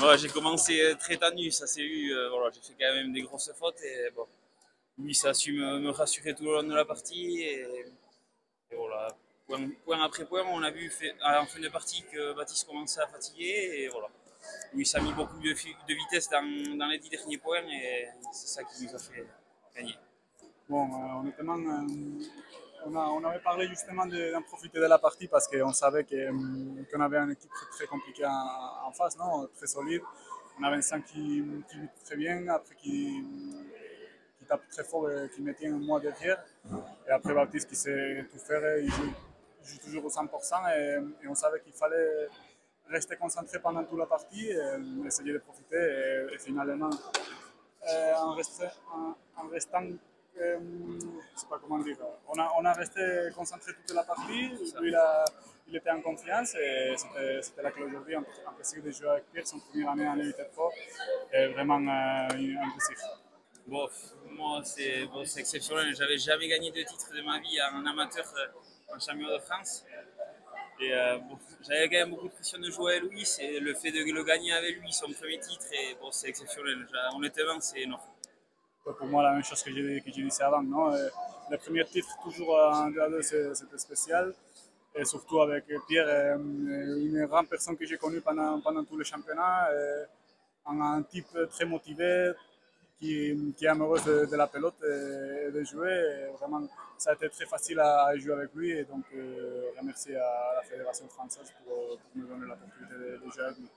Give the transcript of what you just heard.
Voilà, j'ai commencé très tendu, ça s'est vu. Voilà, j'ai fait quand même des grosses fautes et bon, lui, ça a su me rassurer tout le long de la partie. Et voilà, point après point, on a vu en fin de partie que Baptiste commençait à fatiguer. Et voilà, lui, ça a mis beaucoup de vitesse dans les 10 derniers points et c'est ça qui nous a fait gagner. Bon, honnêtement, on avait parlé justement d'en profiter de la partie parce qu'on savait qu'on avait une équipe très compliquée en face, non? Très solide. On avait un 5 qui lutte très bien, après qui tape très fort et qui mettait un mois derrière. Et après Baptiste qui sait tout faire, il joue toujours au 100% et on savait qu'il fallait rester concentré pendant toute la partie et essayer de profiter. Et finalement, en restant, je sais pas comment dire, on a resté concentré toute la partie. Lui, il était en confiance et c'était là qu'aujourd'hui, un plaisir de jouer avec Pierre, son premier année en Elite Pro, et vraiment un plaisir. Bon, moi, c'est exceptionnel. J'avais jamais gagné de titre de ma vie en amateur en championnat de France. Et bon, j'avais quand même beaucoup de pression de jouer avec lui. C'est le fait de le gagner avec lui, son premier titre, et bon, c'est exceptionnel. Honnêtement, c'est énorme. Pour moi, la même chose que j'ai dit avant. Non? Le premier titre, toujours en 2-2, c'était spécial. Et surtout avec Pierre, une grande personne que j'ai connue pendant tout le championnat, un type très motivé, qui est amoureuse de la pelote et de jouer. Et vraiment, ça a été très facile à jouer avec lui. Et donc, remercier à la Fédération française pour me donner l'opportunité de jouer avec lui.